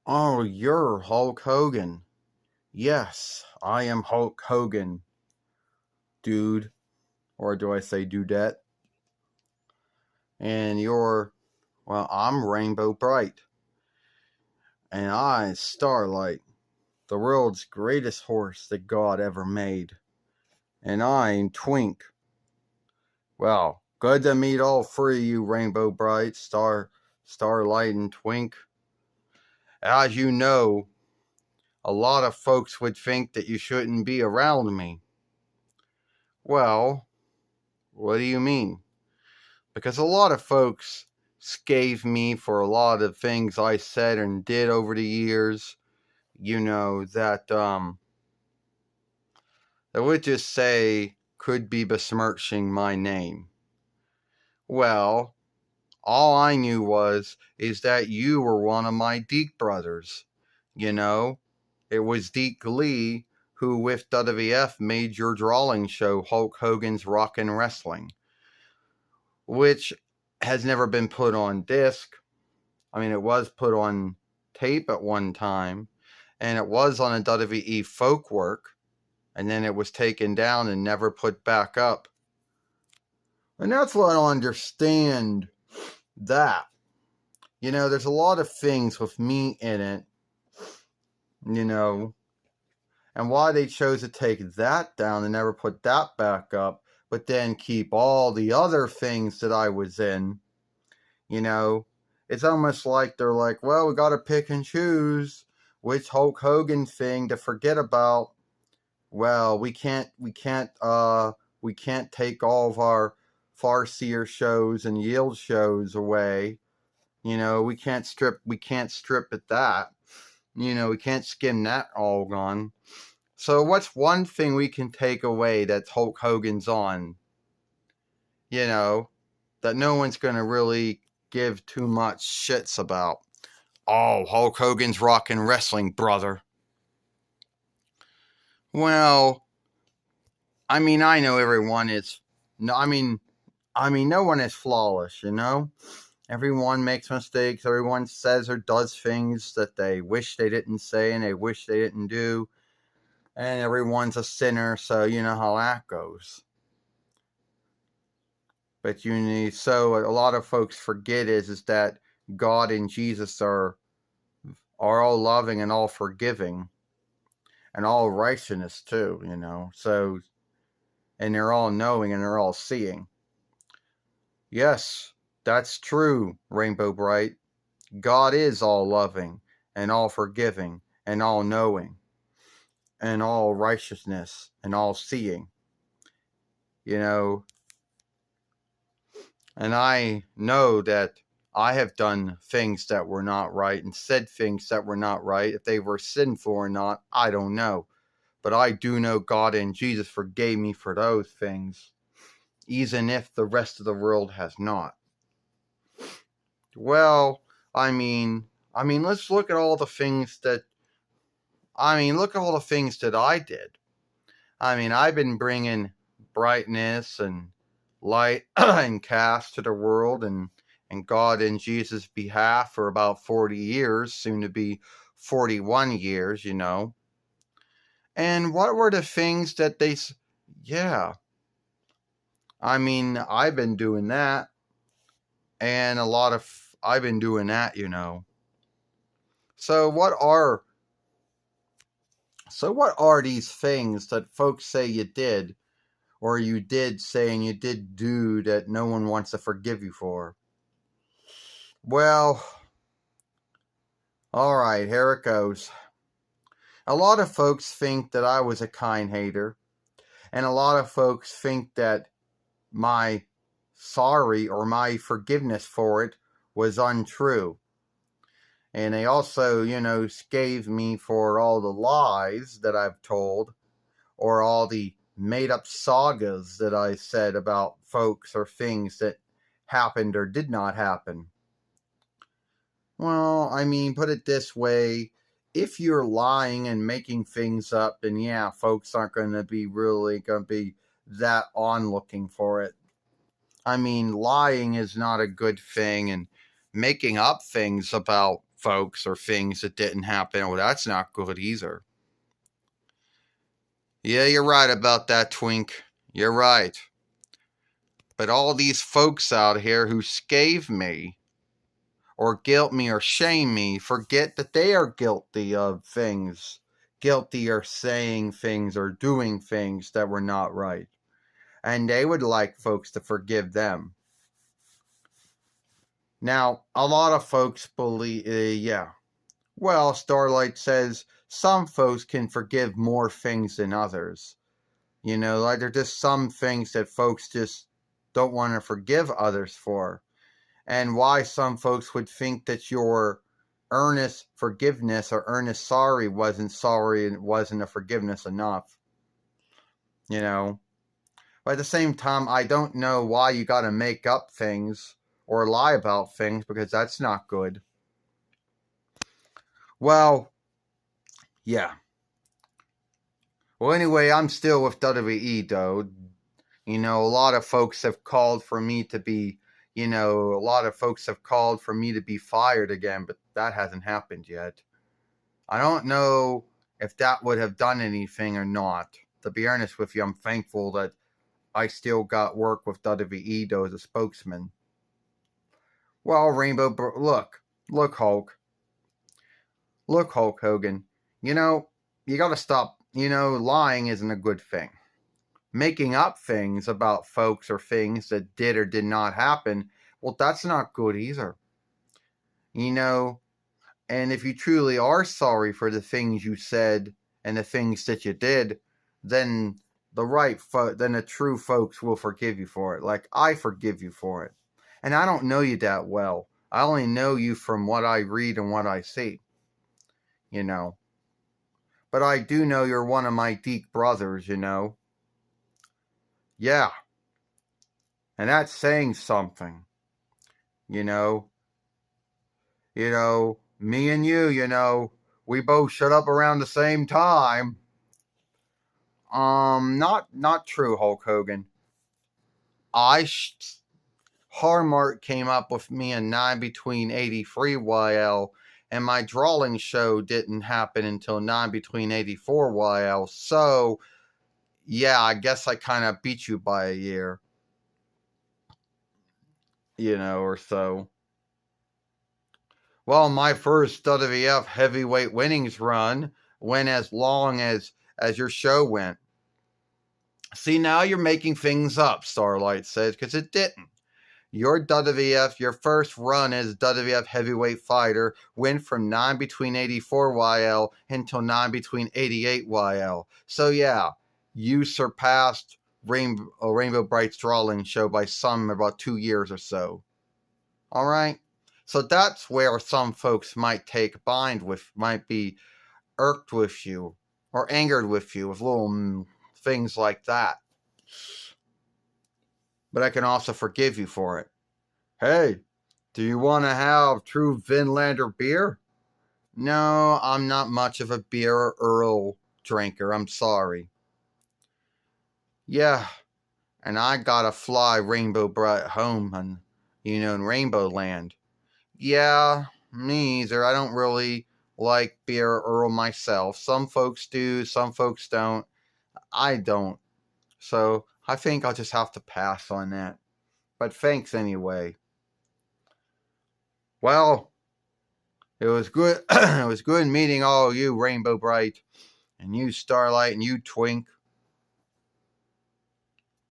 Oh, you're Hulk Hogan. Yes, I am Hulk Hogan, dude. Or do I say dudette? And I'm Rainbow Brite. And I, Starlight, the world's greatest horse that God ever made. And I'm Twink. Well, good to meet all three of you, Rainbow Brite, Starlight, and Twink. As you know, a lot of folks would think that you shouldn't be around me. Well, what do you mean? Because a lot of folks scathe me for a lot of things I said and did over the years, that would just say could be besmirching my name. Well, all I knew is that you were one of my Deke brothers. It was Deke Lee who with WWF made your drawing show Hulk Hogan's Rockin' Wrestling, which has never been put on disc. I mean, it was put on tape at one time, and it was on a WWE folk work, and then it was taken down and never put back up. And that's what I don't understand. That. There's a lot of things with me in it, and why they chose to take that down and never put that back up, but then keep all the other things that I was in, it's almost like they're like, well, we got to pick and choose which Hulk Hogan thing to forget about. Well, we can't take all of our Farseer shows and Yield shows away. We can't strip at that. We can't skim that all gone. So what's one thing we can take away that Hulk Hogan's on? That no one's going to really give too much shits about. Oh, Hulk Hogan's Rockin' Wrestling, brother. Well, I mean, I know everyone is. No, I mean, no one is flawless, Everyone makes mistakes. Everyone says or does things that they wish they didn't say and they wish they didn't do. And everyone's a sinner, so you know how that goes. But so a lot of folks forget is that God and Jesus are all loving and all forgiving and all righteousness too, So, and they're all knowing and they're all seeing. Yes, that's true, Rainbow Brite. God is all loving and all forgiving and all knowing and all righteousness and all seeing, And I know that I have done things that were not right and said things that were not right. If they were sinful or not, I don't know. But I do know God and Jesus forgave me for those things, even if the rest of the world has not. Well, let's look at all the things that, look at all the things that I did. I've been bringing brightness and light and cast to the world and God and Jesus' behalf for about 40 years, soon to be 41 years, And what were the things that yeah. I've been doing that. And I've been doing that, So what are these things that folks say you did, or you did say and you did do that no one wants to forgive you for? Well, all right, here it goes. A lot of folks think that I was a kind hater, and a lot of folks think that my sorry or my forgiveness for it was untrue. And they also, scathe me for all the lies that I've told, or all the made-up sagas that I said about folks or things that happened or did not happen. Well, put it this way. If you're lying and making things up, then yeah, folks aren't going to be that on looking for it. Lying is not a good thing, and making up things about folks or things that didn't happen. Well, that's not good either. Yeah, you're right about that, Twink. You're right. But all these folks out here who scathe me, or guilt me, or shame me, forget that they are guilty of things. Guilty of saying things or doing things that were not right. And they would like folks to forgive them. Now, a lot of folks believe, yeah. Well, Starlight says some folks can forgive more things than others. You know, like there's just some things that folks just don't want to forgive others for. And why some folks would think that your earnest forgiveness or earnest sorry and wasn't a forgiveness enough. You know. But at the same time, I don't know why you got to make up things or lie about things, because that's not good. Well, yeah. Well, anyway, I'm still with WWE, though. You know, a lot of folks have called for me to be, a lot of folks have called for me to be fired again, but that hasn't happened yet. I don't know if that would have done anything or not. To be honest with you, I'm thankful that I still got work with WWE, though, as a spokesman. Well, look, Hulk. Look, Hulk Hogan. You gotta stop. Lying isn't a good thing. Making up things about folks or things that did or did not happen, well, that's not good either. And if you truly are sorry for the things you said and the things that you did, then the true folks will forgive you for it. Like I forgive you for it. And I don't know you that well. I only know you from what I read and what I see. But I do know you're one of my deep brothers, Yeah. And that's saying something. You know. Me and you, we both shut up around the same time. Not true, Hulk Hogan. Hallmark came up with me a 9 between 83 YL, and my drawing show didn't happen until 9 between 84 YL. So, yeah, I guess I kind of beat you by a year, or so. Well, my first WWF heavyweight winnings run went as long as your show went. See, now you're making things up, Starlight says, because it didn't. Your first run as WWF heavyweight fighter went from 9 between 84 YL until 9 between 88 YL. So yeah, you surpassed Rainbow Brite's drawing show by about 2 years or so. All right? So that's where some folks might be irked with you or angered with you with little things like that. But I can also forgive you for it. Hey, do you want to have true Vinlander beer? No, I'm not much of a beer or Earl drinker. I'm sorry. Yeah, and I gotta fly Rainbow Bright home in Rainbow Land. Yeah, me either. I don't really like beer or Earl myself. Some folks do, some folks don't. I don't. So I think I'll just have to pass on that. But thanks anyway. Well, it was good. It was good meeting all of you, Rainbow Bright, and you, Starlight, and you, Twink.